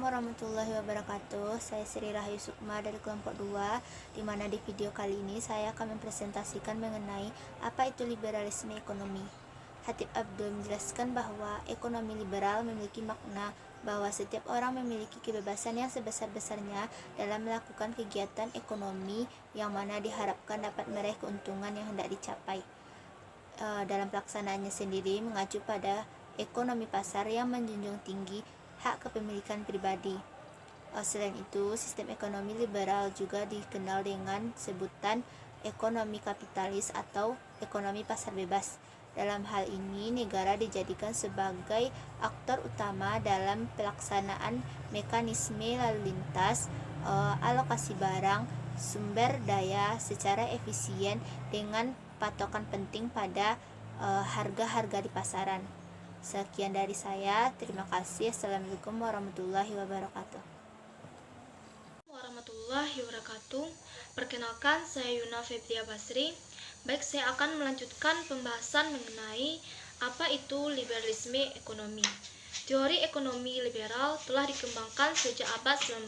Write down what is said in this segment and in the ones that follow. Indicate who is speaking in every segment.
Speaker 1: warahmatullahi wabarakatuh. Saya Sri Rahayu Sukma dari kelompok 2, di mana di video kali ini saya akan mempresentasikan mengenai apa itu liberalisme ekonomi. Khatib Abdul menjelaskan bahwa ekonomi liberal memiliki makna bahwa setiap orang memiliki kebebasan yang sebesar-besarnya dalam melakukan kegiatan ekonomi yang mana diharapkan dapat meraih keuntungan yang hendak dicapai. Dalam pelaksanaannya sendiri mengacu pada ekonomi pasar yang menjunjung tinggi hak kepemilikan pribadi. Selain itu, sistem ekonomi liberal juga dikenal dengan sebutan ekonomi kapitalis atau ekonomi pasar bebas. Dalam hal ini, negara dijadikan sebagai aktor utama dalam pelaksanaan mekanisme lalu lintas, alokasi barang, sumber daya secara efisien dengan patokan penting pada harga-harga di pasaran. Sekian dari saya, terima kasih. Assalamualaikum warahmatullahi wabarakatuh.
Speaker 2: Perkenalkan, saya Yuna Febria Basri. Baik, saya akan melanjutkan pembahasan mengenai apa itu liberalisme ekonomi. Teori ekonomi liberal telah dikembangkan sejak abad 19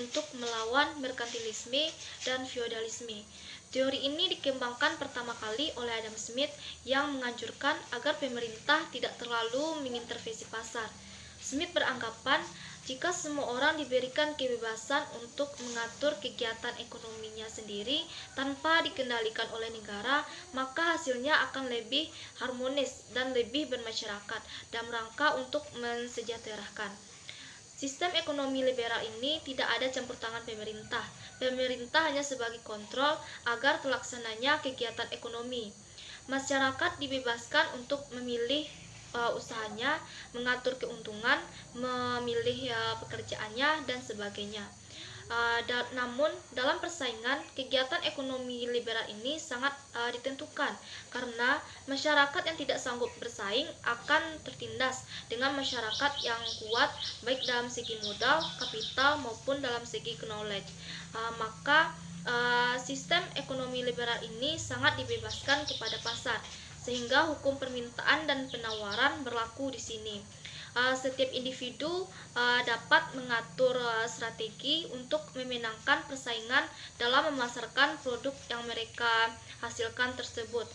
Speaker 2: untuk melawan merkantilisme dan feodalisme. Teori ini dikembangkan pertama kali oleh Adam Smith yang menganjurkan agar pemerintah tidak terlalu mengintervensi pasar. Smith beranggapan jika semua orang diberikan kebebasan untuk mengatur kegiatan ekonominya sendiri tanpa dikendalikan oleh negara, maka hasilnya akan lebih harmonis dan lebih bermasyarakat dalam rangka untuk mensejahterakan. Sistem ekonomi liberal ini tidak ada campur tangan pemerintah. Pemerintah hanya sebagai kontrol agar terlaksananya kegiatan ekonomi. Masyarakat dibebaskan untuk memilih usahanya, mengatur keuntungan, memilih pekerjaannya, dan sebagainya. Namun dalam persaingan, kegiatan ekonomi liberal ini sangat ditentukan karena masyarakat yang tidak sanggup bersaing akan tertindas dengan masyarakat yang kuat baik dalam segi modal, kapital maupun dalam segi knowledge. Maka sistem ekonomi liberal ini sangat dibebaskan kepada pasar sehingga hukum permintaan dan penawaran berlaku di sini. Setiap individu dapat mengatur strategi untuk memenangkan persaingan dalam memasarkan produk yang mereka hasilkan tersebut.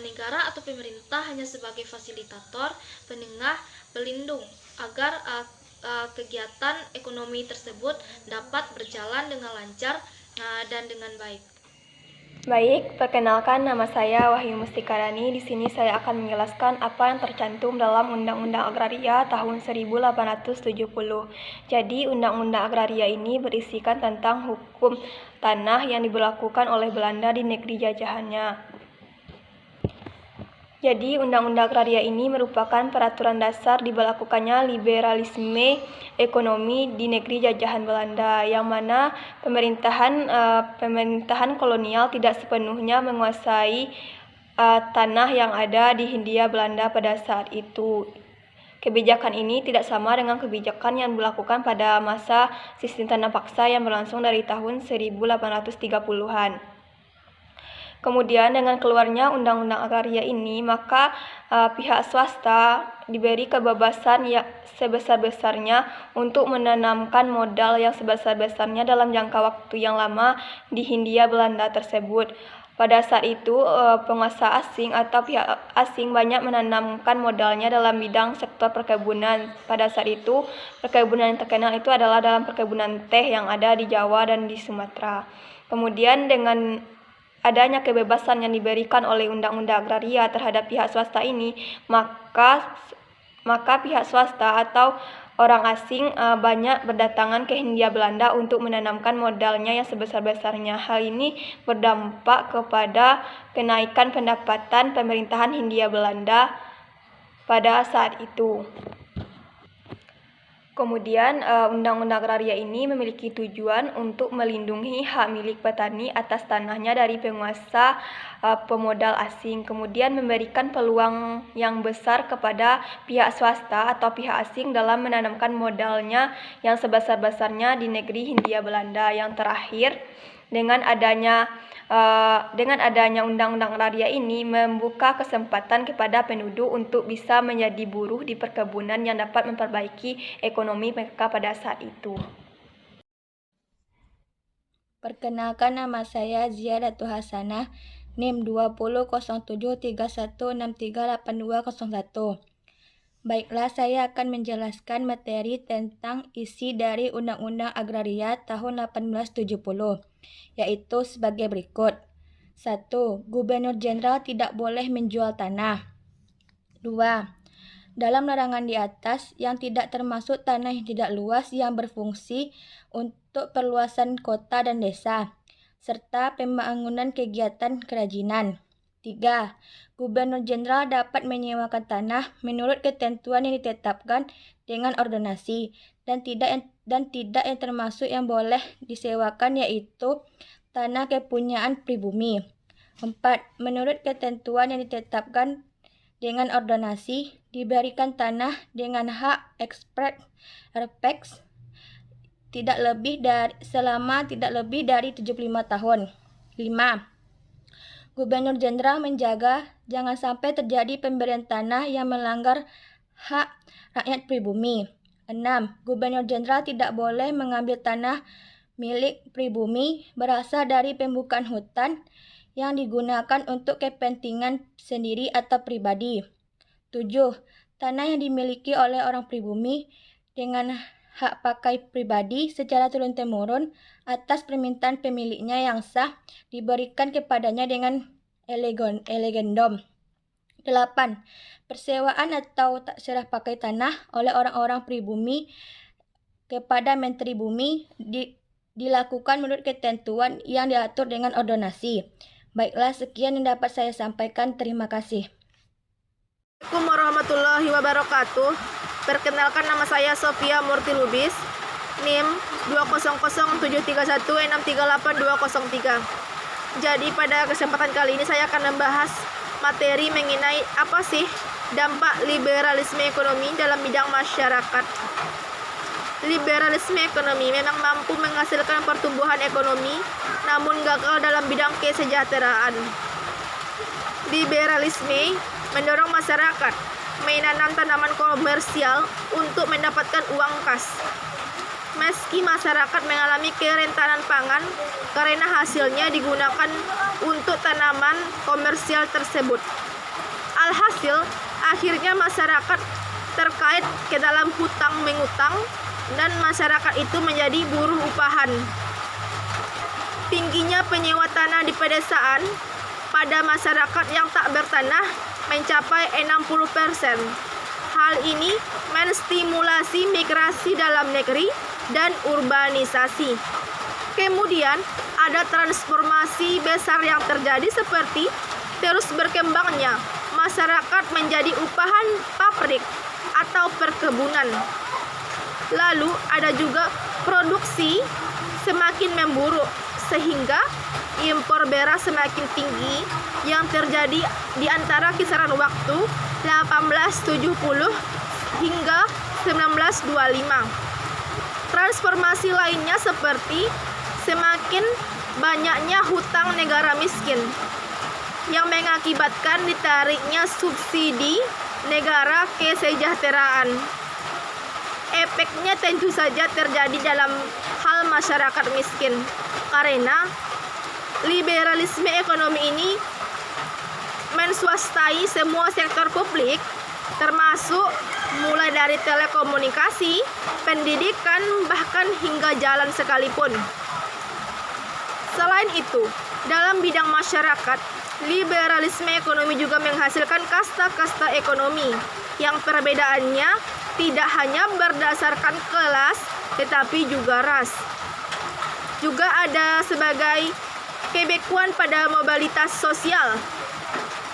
Speaker 2: Negara atau pemerintah hanya sebagai fasilitator, penengah, pelindung agar kegiatan ekonomi tersebut dapat berjalan dengan lancar dan dengan baik.
Speaker 3: Baik, perkenalkan nama saya Wahyu Mustikarani. Di sini saya akan menjelaskan apa yang tercantum dalam Undang-Undang Agraria tahun 1870. Jadi, Undang-Undang Agraria ini berisikan tentang hukum tanah yang diberlakukan oleh Belanda di negeri jajahannya. Jadi, Undang-Undang Agraria ini merupakan peraturan dasar diberlakukannya liberalisme ekonomi di negeri jajahan Belanda, yang mana pemerintahan kolonial tidak sepenuhnya menguasai tanah yang ada di Hindia Belanda pada saat itu. Kebijakan ini tidak sama dengan kebijakan yang dilakukan pada masa sistem tanah paksa yang berlangsung dari tahun 1830-an. Kemudian dengan keluarnya Undang-Undang Agraria ini, maka pihak swasta diberi kebebasan yang sebesar-besarnya untuk menanamkan modal yang sebesar-besarnya dalam jangka waktu yang lama di Hindia Belanda tersebut. Pada saat itu, penguasa asing atau pihak asing banyak menanamkan modalnya dalam bidang sektor perkebunan. Pada saat itu, perkebunan yang terkenal itu adalah dalam perkebunan teh yang ada di Jawa dan di Sumatera. Kemudian dengan adanya kebebasan yang diberikan oleh Undang-Undang Agraria terhadap pihak swasta ini, maka pihak swasta atau orang asing banyak berdatangan ke Hindia Belanda untuk menanamkan modalnya yang sebesar-besarnya. Hal ini berdampak kepada kenaikan pendapatan pemerintahan Hindia Belanda pada saat itu. Kemudian, Undang-Undang Agraria ini memiliki tujuan untuk melindungi hak milik petani atas tanahnya dari penguasa pemodal asing. Kemudian memberikan peluang yang besar kepada pihak swasta atau pihak asing dalam menanamkan modalnya yang sebesar-besarnya di negeri Hindia Belanda. Yang terakhir, Dengan adanya Undang-Undang Agraria ini membuka kesempatan kepada penduduk untuk bisa menjadi buruh di perkebunan yang dapat memperbaiki ekonomi mereka pada saat itu.
Speaker 4: Perkenalkan, nama saya Zia Datu Hasanah, NIM 20073161638201. Baiklah, saya akan menjelaskan materi tentang isi dari Undang-Undang Agraria tahun 1870, yaitu sebagai berikut. 1. Gubernur Jenderal tidak boleh menjual tanah. 2. Dalam larangan di atas, yang tidak termasuk tanah yang tidak luas yang berfungsi untuk perluasan kota dan desa, serta pembangunan kegiatan kerajinan. 3. Gubernur Jenderal dapat menyewakan tanah menurut ketentuan yang ditetapkan dengan ordonasi dan tidak yang termasuk yang boleh disewakan, yaitu tanah kepunyaan pribumi. 4. Menurut ketentuan yang ditetapkan dengan ordonasi, diberikan tanah dengan hak express selama tidak lebih dari 75 tahun. 5. Gubernur Jenderal menjaga jangan sampai terjadi pemberian tanah yang melanggar hak rakyat pribumi. 6. Gubernur Jenderal tidak boleh mengambil tanah milik pribumi berasal dari pembukaan hutan yang digunakan untuk kepentingan sendiri atau pribadi. 7. Tanah yang dimiliki oleh orang pribumi dengan hak pakai pribadi secara turun-temurun atas permintaan pemiliknya yang sah diberikan kepadanya dengan elegendum. 8. Persewaan atau tak serah pakai tanah oleh orang-orang pribumi kepada Menteri Bumi dilakukan menurut ketentuan yang diatur dengan ordonasi. Baiklah, sekian yang dapat saya sampaikan. Terima kasih.
Speaker 5: Assalamualaikum warahmatullahi wabarakatuh. Perkenalkan, nama saya Sofia Murti Lubis, NIM 2007316388203. Jadi pada kesempatan kali ini saya akan membahas materi mengenai apa sih dampak liberalisme ekonomi dalam bidang masyarakat. Liberalisme ekonomi memang mampu menghasilkan pertumbuhan ekonomi, namun gagal dalam bidang kesejahteraan. Liberalisme mendorong masyarakat menanam tanaman komersial untuk mendapatkan uang kas. Meski masyarakat mengalami kerentanan pangan karena hasilnya digunakan untuk tanaman komersial tersebut. Alhasil, akhirnya masyarakat terkait ke dalam hutang mengutang dan masyarakat itu menjadi buruh upahan. Tingginya penyewa tanah di pedesaan pada masyarakat yang tak bertanah mencapai 60%. Hal ini menstimulasi migrasi dalam negeri dan urbanisasi. Kemudian ada transformasi besar yang terjadi seperti terus berkembangnya masyarakat menjadi upahan pabrik atau perkebunan. Lalu ada juga produksi semakin memburuk sehingga impor beras semakin tinggi yang terjadi di antara kisaran waktu 1870 hingga 1925. Transformasi lainnya seperti semakin banyaknya hutang negara miskin yang mengakibatkan ditariknya subsidi negara kesejahteraan. Efeknya tentu saja terjadi dalam hal masyarakat miskin karena liberalisme ekonomi ini menswastai semua sektor publik, termasuk mulai dari telekomunikasi, pendidikan, bahkan hingga jalan sekalipun. Selain itu, dalam bidang masyarakat, liberalisme ekonomi juga menghasilkan kasta-kasta ekonomi yang perbedaannya tidak hanya berdasarkan kelas, tetapi juga ras. Juga ada sebagai kebekuan pada mobilitas sosial.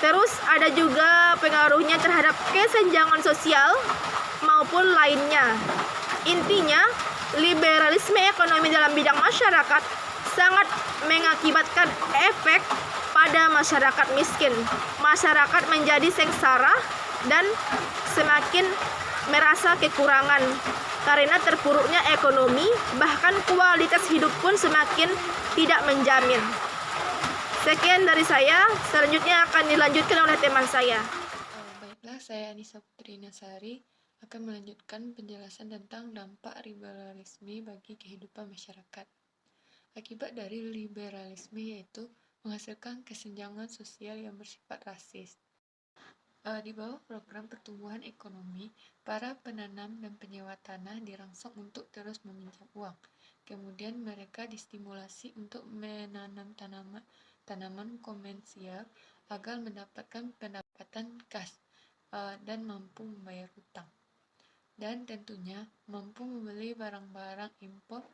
Speaker 5: Terus ada juga pengaruhnya terhadap kesenjangan sosial maupun lainnya. Intinya, liberalisme ekonomi dalam bidang masyarakat sangat mengakibatkan efek pada masyarakat miskin. Masyarakat menjadi sengsara dan semakin merasa kekurangan. karena terpuruknya ekonomi, bahkan kualitas hidup pun semakin tidak menjamin. Sekian dari saya, selanjutnya akan dilanjutkan oleh teman saya.
Speaker 6: Baiklah, saya Anissa Putri Nasari akan melanjutkan penjelasan tentang dampak liberalisme bagi kehidupan masyarakat. Akibat dari liberalisme yaitu menghasilkan kesenjangan sosial yang bersifat rasis. Di bawah program pertumbuhan ekonomi, para penanam dan penyewa tanah dirangsang untuk terus meminjam uang. Kemudian mereka distimulasi untuk menanam tanaman komersial agar mendapatkan pendapatan kas dan mampu membayar hutang. Dan tentunya mampu membeli barang-barang impor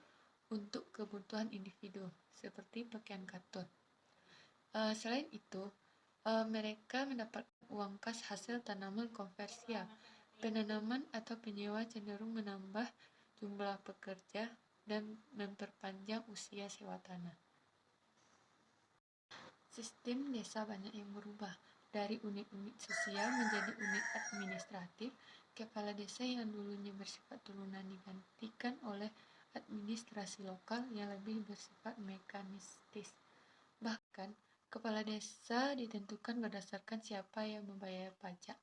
Speaker 6: untuk kebutuhan individu, seperti pakaian katun. Selain itu, mereka mendapat uang kas hasil tanaman komersial. Penanaman atau penyewa cenderung menambah jumlah pekerja dan memperpanjang usia sewa tanah. Sistem desa banyak yang berubah, dari unit-unit sosial menjadi unit administratif. Kepala desa yang dulunya bersifat turunan digantikan oleh administrasi lokal yang lebih bersifat mekanistis. Bahkan, kepala desa ditentukan berdasarkan siapa yang membayar pajak.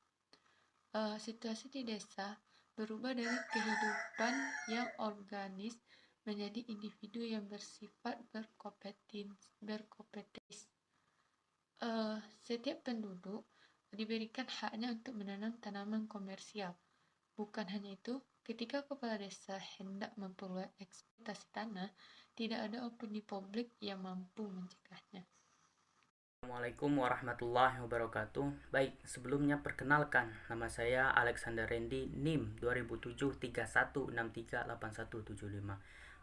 Speaker 6: Situasi di desa berubah dari kehidupan yang organis menjadi individu yang bersifat berkompetensi. Setiap penduduk diberikan haknya untuk menanam tanaman komersial. Bukan hanya itu, ketika kepala desa hendak memperluas eksploitasi tanah, tidak ada opini publik yang mampu mencegahnya.
Speaker 7: Assalamualaikum warahmatullahi wabarakatuh. Baik, sebelumnya perkenalkan, nama saya Alexander Randy, NIM 200731638175.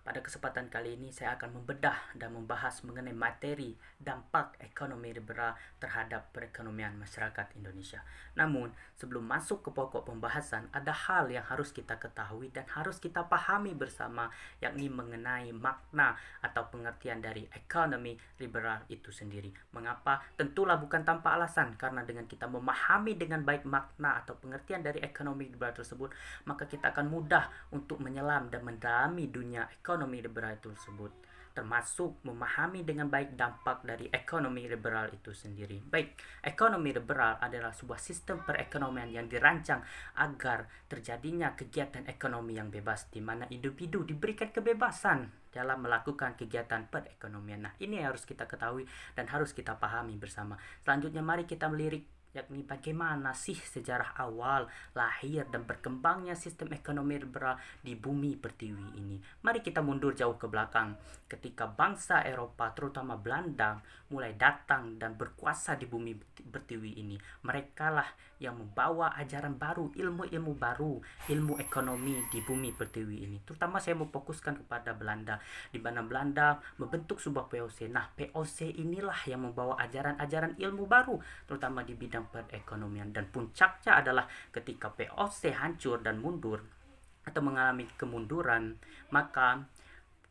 Speaker 7: Pada kesempatan kali ini saya akan membedah dan membahas mengenai materi dampak ekonomi liberal terhadap perekonomian masyarakat Indonesia. Namun, sebelum masuk ke pokok pembahasan, ada hal yang harus kita ketahui dan harus kita pahami bersama, yakni mengenai makna atau pengertian dari ekonomi liberal itu sendiri. Mengapa? Tentulah bukan tanpa alasan, karena dengan kita memahami dengan baik makna atau pengertian dari ekonomi liberal tersebut, maka kita akan mudah untuk menyelam dan mendalami dunia ekonomi liberal tersebut, termasuk memahami dengan baik dampak dari ekonomi liberal itu sendiri. Baik, ekonomi liberal adalah sebuah sistem perekonomian yang dirancang agar terjadinya kegiatan ekonomi yang bebas, di mana individu diberikan kebebasan dalam melakukan kegiatan perekonomian. Nah, ini yang harus kita ketahui dan harus kita pahami bersama. Selanjutnya mari kita melirik, yakni bagaimana sih sejarah awal, lahir, dan berkembangnya sistem ekonomi liberal di bumi pertiwi ini. Mari kita mundur jauh ke belakang, ketika bangsa Eropa, terutama Belanda, mulai datang dan berkuasa di bumi pertiwi ini. Mereka lah yang membawa ajaran baru, ilmu-ilmu baru, ilmu ekonomi di bumi pertiwi ini. Terutama saya mau fokuskan kepada Belanda, di mana Belanda membentuk sebuah POC. Nah, POC inilah yang membawa ajaran-ajaran ilmu baru, terutama di bidang perekonomian, dan puncaknya adalah ketika POC hancur dan mundur atau mengalami kemunduran, maka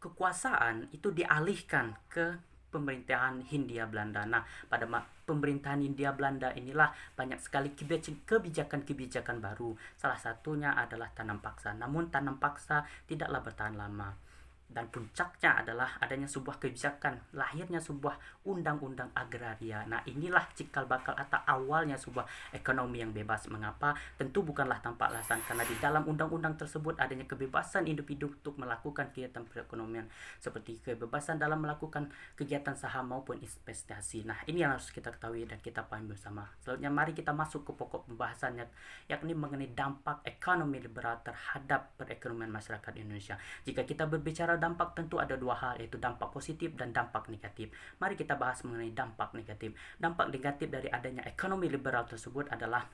Speaker 7: kekuasaan itu dialihkan ke pemerintahan Hindia Belanda. Nah, pada pemerintahan Hindia Belanda inilah banyak sekali kebijakan-kebijakan baru. Salah satunya adalah tanam paksa. Namun tanam paksa tidaklah bertahan lama. Dan puncaknya adalah adanya sebuah kebijakan, lahirnya sebuah undang-undang agraria. Nah, inilah cikal bakal atau awalnya sebuah ekonomi yang bebas. Mengapa? Tentu bukanlah tanpa alasan, karena di dalam undang-undang tersebut adanya kebebasan individu untuk melakukan kegiatan perekonomian, seperti kebebasan dalam melakukan kegiatan saham maupun investasi. Nah, ini yang harus kita ketahui dan kita pahami bersama. Selanjutnya mari kita masuk ke pokok pembahasannya, yakni mengenai dampak ekonomi liberal terhadap perekonomian masyarakat Indonesia. Jika kita berbicara dampak, tentu ada dua hal, yaitu dampak positif dan dampak negatif. Mari kita bahas mengenai dampak negatif. Dampak negatif dari adanya ekonomi liberal tersebut adalah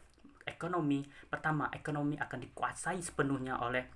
Speaker 7: pertama, ekonomi akan dikuasai sepenuhnya oleh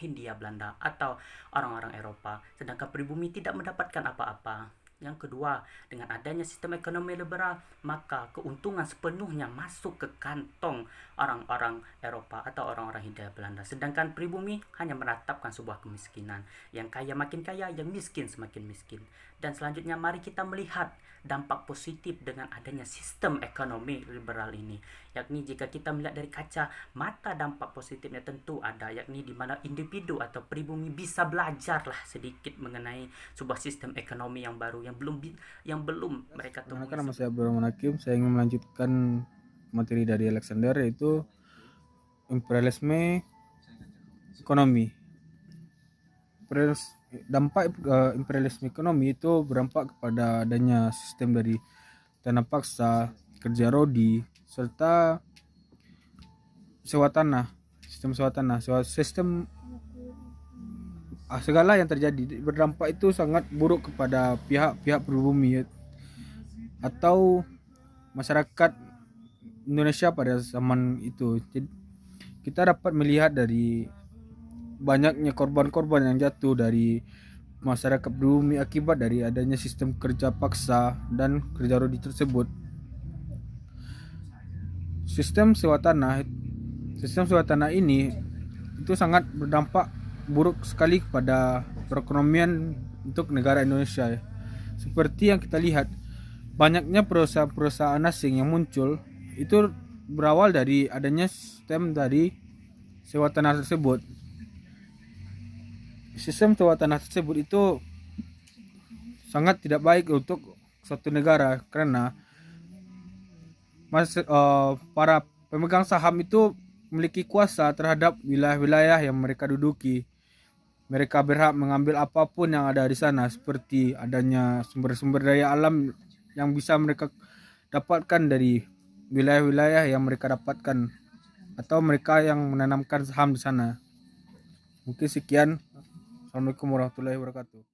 Speaker 7: Hindia Belanda atau orang-orang Eropa, sedangkan pribumi tidak mendapatkan apa-apa. Yang kedua, dengan adanya sistem ekonomi liberal, maka keuntungan sepenuhnya masuk ke kantong orang-orang Eropa atau orang-orang Hindia Belanda. Sedangkan pribumi hanya menetapkan sebuah kemiskinan. Yang kaya makin kaya, yang miskin semakin miskin. Dan selanjutnya mari kita melihat dampak positif dengan adanya sistem ekonomi liberal ini. Yakni jika kita melihat dari kaca mata, dampak positifnya tentu ada, yakni di mana individu atau pribumi bisa belajarlah sedikit mengenai sebuah sistem ekonomi yang baru yang belum mereka temui.
Speaker 8: Nama saya Abdurrahman Hakim. Saya ingin melanjutkan materi dari Alexander, yaitu imperialisme ekonomi. Dampak imperialisme ekonomi itu berdampak kepada adanya sistem dari tanah paksa, kerja rodi, serta sewa tanah, sistem segala yang terjadi berdampak itu sangat buruk kepada pihak-pihak pribumi atau masyarakat Indonesia pada zaman itu. Jadi, kita dapat melihat dari banyaknya korban-korban yang jatuh dari masyarakat pribumi akibat dari adanya sistem kerja paksa dan kerja rodi tersebut. Sistem sewa tanah ini itu sangat berdampak buruk sekali kepada perekonomian untuk negara Indonesia. Seperti yang kita lihat, banyaknya perusahaan-perusahaan asing yang muncul itu berawal dari adanya sistem dari sewa tanah tersebut. Sistem sewa tanah tersebut itu sangat tidak baik untuk suatu negara, karena para pemegang saham itu memiliki kuasa terhadap wilayah-wilayah yang mereka duduki. Mereka berhak mengambil apapun yang ada di sana, seperti adanya sumber-sumber daya alam yang bisa mereka dapatkan dari wilayah-wilayah yang mereka dapatkan, atau mereka yang menanamkan saham di sana. Mungkin sekian. Assalamualaikum warahmatullahi wabarakatuh.